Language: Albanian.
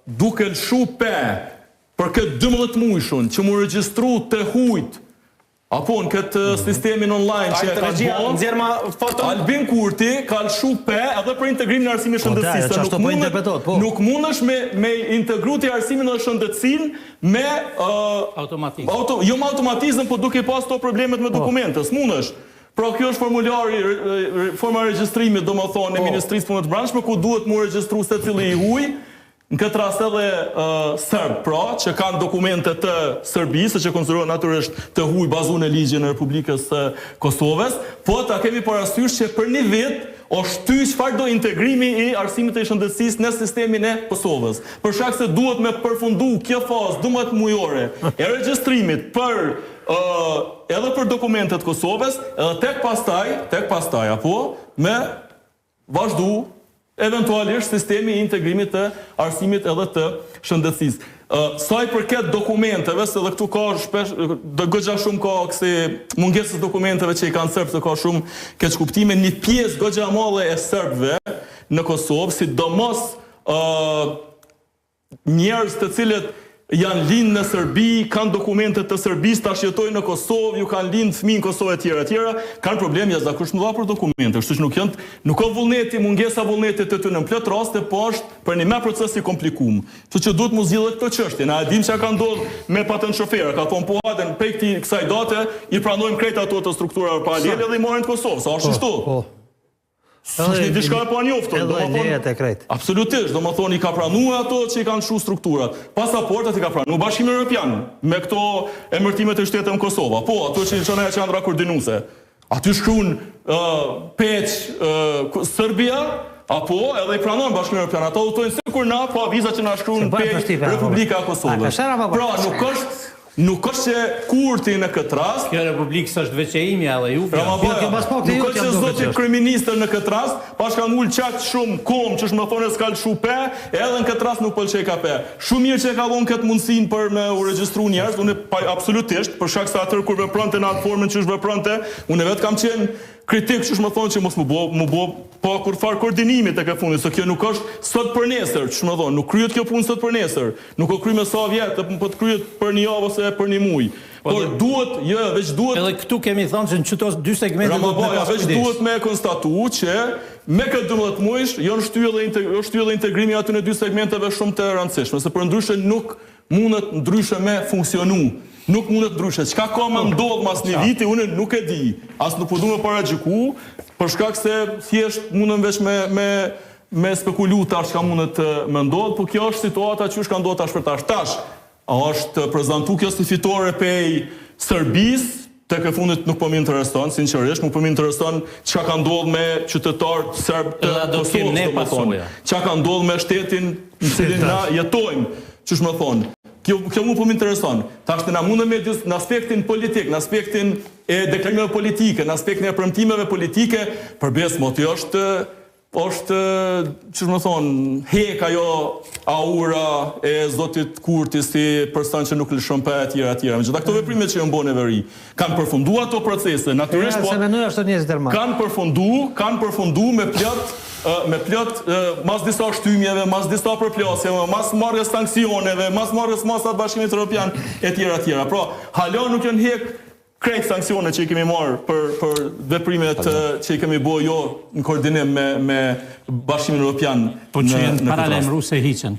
duke lëshu për këtë 12 mujshun që mu regjistru të hujt, apo në këtë sistemin online që e ka bërë, Albin Kurti ka lëshu edhe për integrimin e arsimit shëndetësisë. Nuk mundesh me integru të arsimin e shëndetësin me jo me automatizëm, po duke pas to problemet me dokumentës. Mundesh. Pra kjo është formulari, forma regjistrimit, do më thonë, e Ministrisë Punëve të Brendshme, ku duhet mu regjistru se cili i huj, në këtë rast edhe Serb, pra, që kanë dokumente të Serbisë, që konsiderohen natyrisht të huj bazu në ligjin e Republikës së Kosovës, po ta kemi parasysh që për një vit o shty çfarë do integrimi i arsimit të shëndetësisë në sistemin e Kosovës. Për shkak se duhet me përfundu kjo fazë 12 mujore e regjistrimit për edhe për dokumentet Kosovës, edhe tek pastaj apo me vazhdu eventualisht sistemi i integrimit të arsimit edhe të shëndetësisë. Sa i përket dokumenteve, se dhe këtu ka goxha shumë ka kësi mungesës dokumenteve që i kanë Serbë, se ka shumë keq kuptime, një pjesë goxha madhe e Serbëve në Kosovë, sidomos njerëz të cilët janë lindë në Serbi, kanë dokumentet të Serbisë, tash jetojnë në Kosovë, ju kanë lindë fëmijë në Kosovë etj, kanë problem jashtëzakonisht mëdha për dokumente, kështu që nuk ka vullneti, mungesa vullnetit të tyre në plot raste, po është për një proces i komplikuar. Kështu që duhet mu zgjidhet këtë çështje. Na e dim çka ka ndodhur me patent shofer, ka thonë po haden prej kësaj date i pranojmë krejt ato të strukturave paralele dhe i morën në Kosovë, sa është kështu. Është një diçka e panjoftun, absolutisht, do më thonë i ka pranuar ato që i kanë çu strukturat. Pasaportat i ka pranuar Bashkimi Evropian me këto emërtimet e shtetit në Kosovë. Po, ato që çon ajo qendra koordinuese. Aty shkruan Peç Serbia, apo edhe i pranon Bashkimi Evropian. Ato udhtojnë sikur na, po avizat që na shkruan Peç Republika e Kosovës. Pra, nuk është që Kurti në këtë rast... Kjo Republikë s'është veç e imja dhe ju... Nuk është që zoti kryeministër në këtë rast, pas ka mull qaq shumë kom që është më thonë s'ka lëshu edhe në këtë rast nuk pëlqej ka Shumë mirë që e ka dhonë këtë mundësin për me u regjistru njerëz, unë absolutisht, për shkak se atër kur veprante në atë formën që është veprante, unë vetë kam qenë kritik që është më thonë që mos mu bo pa kur farë koordinimit e ke fundit, se kjo nuk është sot për nesër, që më thonë, nuk kryet kjo punë sot për nesër, nuk o kry me sa vjetë, po të kryet për një javë ose për një muj. Por duhet, veç duhet... Edhe këtu kemi thonë që në qëto dy segmente do të me pas veç duhet me konstatu që me këtë 12 mujsh, janë shty edhe integrimi aty në dy segmenteve shumë të rëndësishme, se për ndryshe nuk mundet ndryshe me funksionu. Nuk mundet ndryshe. Çka ka më ndodh mas një viti, unë nuk e di. As nuk po du me paragjiku, për shkak se thjesht mundem veç me spekulu tash çka mundet me ndodh, po kjo është situata që ka ndodhur tash për tash. Tash, a është prezantu kjo si fitore pej Serbisë, tek e fundit nuk po më intereson, sinqerisht, nuk po më intereson çka ka ndodhur me qytetarët serb të Kosovës. Çka ka ndodhur me shtetin në cilin na jetojmë, çush më thon. Kjo mu po më intereson. Tash na mundem me në aspektin politik, në aspektin e deklarimeve politike, në aspektin e premtimeve politike, përbes moti është që më thonë, hek ajo aura e zotit Kurti si person që nuk lëshon pa etj. Me gjitha këto veprime që janë bone veri, kanë përfundu ato procese, natyrisht po kanë përfundu me plot mas disa shtymjeve, mas disa përplasjeve, mas marrjes sanksioneve, mas marrjes masat Bashkimit Evropian etj. Pra, hala nuk janë hek krejt sanksione që i kemi marrë për veprimet që i kemi bo jo në koordinim me Bashkimin Evropian. Po që jenë paralem ruse hiqen.